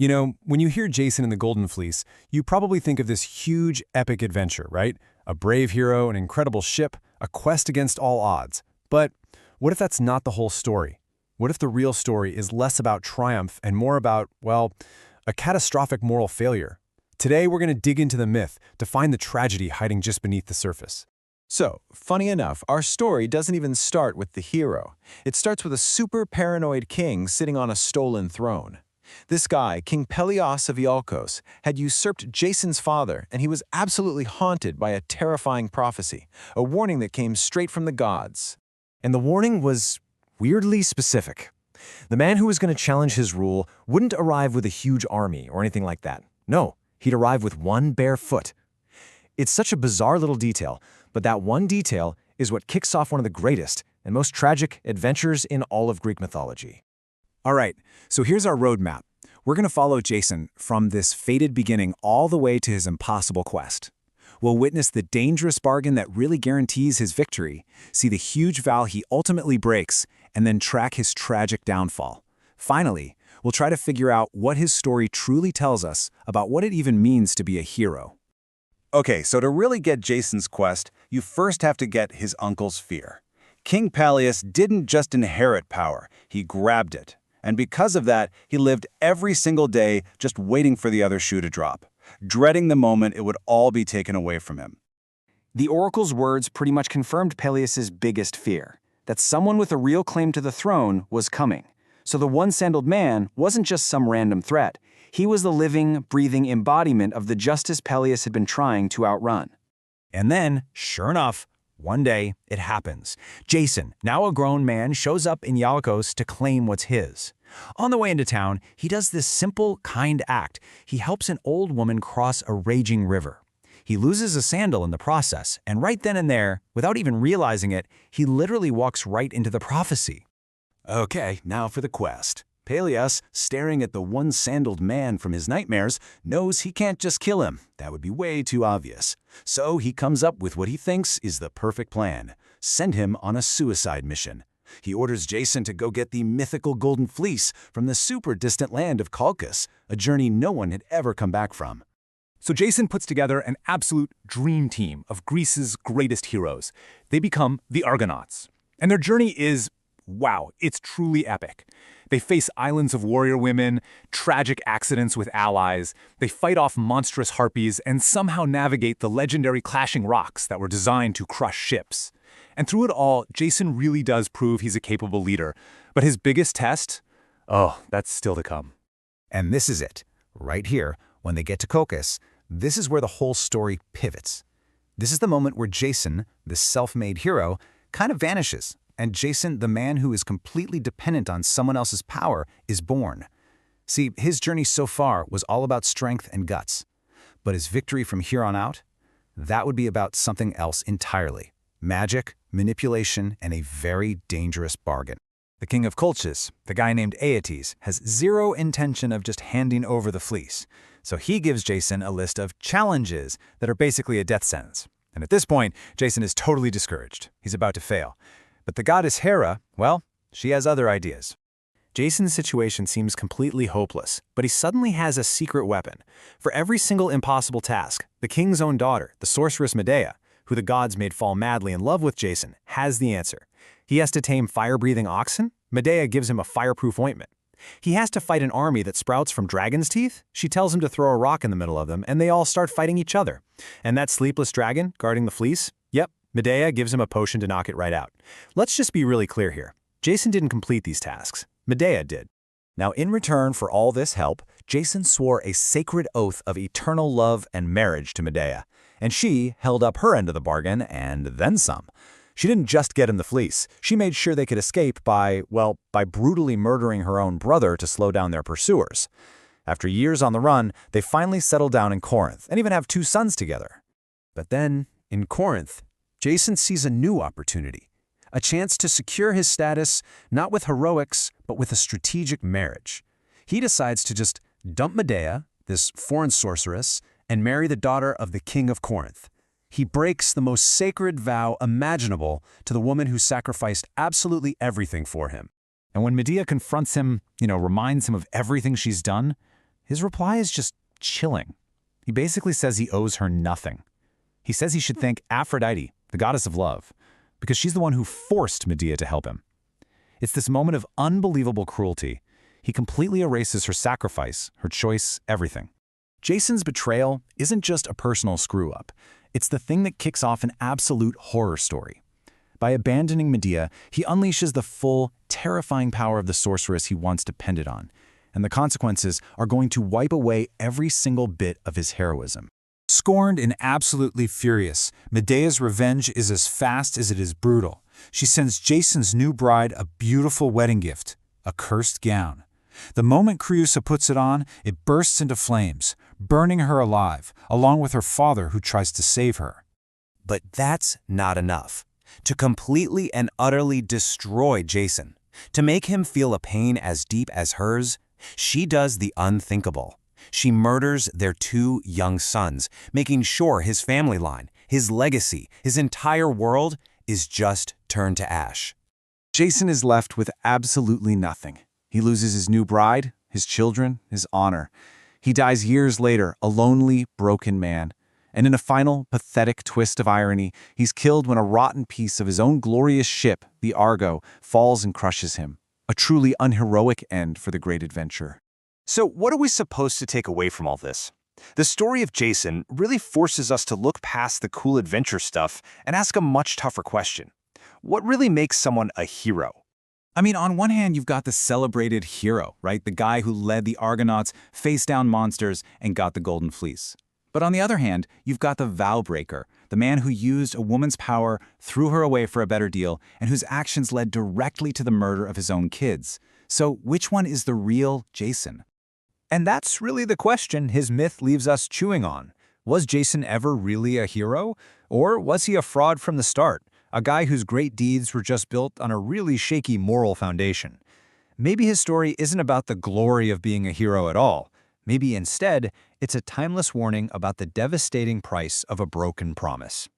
You know, when you hear Jason and the Golden Fleece, you probably think of this huge, epic adventure, right? A brave hero, an incredible ship, a quest against all odds. But what if that's not the whole story? What if the real story is less about triumph and more about, well, a catastrophic moral failure? Today, we're going to dig into the myth to find the tragedy hiding just beneath the surface. So, funny enough, our story doesn't even start with the hero. It starts with a super paranoid king sitting on a stolen throne. This guy, King Pelias of Iolcos, had usurped Jason's father, and he was absolutely haunted by a terrifying prophecy, a warning that came straight from the gods. And the warning was weirdly specific. The man who was going to challenge his rule wouldn't arrive with a huge army or anything like that. No, he'd arrive with one bare foot. It's such a bizarre little detail, but that one detail is what kicks off one of the greatest and most tragic adventures in all of Greek mythology. All right, so here's our roadmap. We're going to follow Jason from this fated beginning all the way to his impossible quest. We'll witness the dangerous bargain that really guarantees his victory, see the huge vow he ultimately breaks, and then track his tragic downfall. Finally, we'll try to figure out what his story truly tells us about what it even means to be a hero. Okay, so to really get Jason's quest, you first have to get his uncle's fear. King Pelias didn't just inherit power, he grabbed it. And because of that, he lived every single day just waiting for the other shoe to drop, dreading the moment it would all be taken away from him. The oracle's words pretty much confirmed Pelias's biggest fear, that someone with a real claim to the throne was coming. So the one-sandaled man wasn't just some random threat. He was the living, breathing embodiment of the justice Pelias had been trying to outrun. And then, sure enough, one day, it happens. Jason, now a grown man, shows up in Iolcos to claim what's his. On the way into town, he does this simple, kind act. He helps an old woman cross a raging river. He loses a sandal in the process, and right then and there, without even realizing it, he literally walks right into the prophecy. Okay, now for the quest. Pelias, staring at the one-sandaled man from his nightmares, knows he can't just kill him. That would be way too obvious. So he comes up with what he thinks is the perfect plan. Send him on a suicide mission. He orders Jason to go get the mythical Golden Fleece from the super distant land of Colchis, a journey no one had ever come back from. So Jason puts together an absolute dream team of Greece's greatest heroes. They become the Argonauts. And their journey is, wow, it's truly epic. They face islands of warrior women, tragic accidents with allies, they fight off monstrous harpies, and somehow navigate the legendary clashing rocks that were designed to crush ships. And through it all, Jason really does prove he's a capable leader. But his biggest test? Oh, that's still to come. And this is it. Right here, when they get to Colchis, this is where the whole story pivots. This is the moment where Jason, the self-made hero, kind of vanishes. And Jason, the man who is completely dependent on someone else's power, is born. See, his journey so far was all about strength and guts. But his victory from here on out, that would be about something else entirely. Magic, manipulation, and a very dangerous bargain. The king of Colchis, the guy named Aeetes, has zero intention of just handing over the fleece. So he gives Jason a list of challenges that are basically a death sentence. And at this point, Jason is totally discouraged. He's about to fail. But the goddess Hera, well, she has other ideas. Jason's situation seems completely hopeless, but he suddenly has a secret weapon. For every single impossible task, the king's own daughter, the sorceress Medea, who the gods made fall madly in love with Jason, has the answer. He has to tame fire-breathing oxen? Medea gives him a fireproof ointment. He has to fight an army that sprouts from dragon's teeth? She tells him to throw a rock in the middle of them, and they all start fighting each other. And that sleepless dragon guarding the fleece? Yep, Medea gives him a potion to knock it right out. Let's just be really clear here. Jason didn't complete these tasks. Medea did. Now, in return for all this help, Jason swore a sacred oath of eternal love and marriage to Medea. And she held up her end of the bargain, and then some. She didn't just get him the fleece. She made sure they could escape by brutally murdering her own brother to slow down their pursuers. After years on the run, they finally settle down in Corinth and even have 2 sons together. But then, in Corinth, Jason sees a new opportunity. A chance to secure his status, not with heroics, but with a strategic marriage. He decides to just dump Medea, this foreign sorceress, and marry the daughter of the king of Corinth. He breaks the most sacred vow imaginable to the woman who sacrificed absolutely everything for him. And when Medea confronts him, reminds him of everything she's done, His reply is just chilling. He basically says he owes her nothing. He says he should thank Aphrodite, the goddess of love, because she's the one who forced Medea to help him. It's this moment of unbelievable cruelty. He completely erases her sacrifice, her choice, everything. Jason's betrayal isn't just a personal screw-up. It's the thing that kicks off an absolute horror story. By abandoning Medea, he unleashes the full, terrifying power of the sorceress he once depended on, and the consequences are going to wipe away every single bit of his heroism. Scorned and absolutely furious, Medea's revenge is as fast as it is brutal. She sends Jason's new bride a beautiful wedding gift, a cursed gown. The moment Creusa puts it on, it bursts into flames, burning her alive, along with her father who tries to save her. But that's not enough. To completely and utterly destroy Jason, to make him feel a pain as deep as hers, she does the unthinkable. She murders their 2 young sons, making sure his family line, his legacy, his entire world is just turned to ash. Jason is left with absolutely nothing. He loses his new bride, his children, his honor. He dies years later, a lonely, broken man. And in a final, pathetic twist of irony, he's killed when a rotten piece of his own glorious ship, the Argo, falls and crushes him. A truly unheroic end for the great adventurer. So what are we supposed to take away from all this? The story of Jason really forces us to look past the cool adventure stuff and ask a much tougher question. What really makes someone a hero? I mean, on one hand, you've got the celebrated hero, right? The guy who led the Argonauts, faced down monsters, and got the Golden Fleece. But on the other hand, you've got the vow breaker, the man who used a woman's power, threw her away for a better deal, and whose actions led directly to the murder of his own kids. So which one is the real Jason? And that's really the question his myth leaves us chewing on. Was Jason ever really a hero? Or was he a fraud from the start? A guy whose great deeds were just built on a really shaky moral foundation? Maybe his story isn't about the glory of being a hero at all. Maybe instead, it's a timeless warning about the devastating price of a broken promise.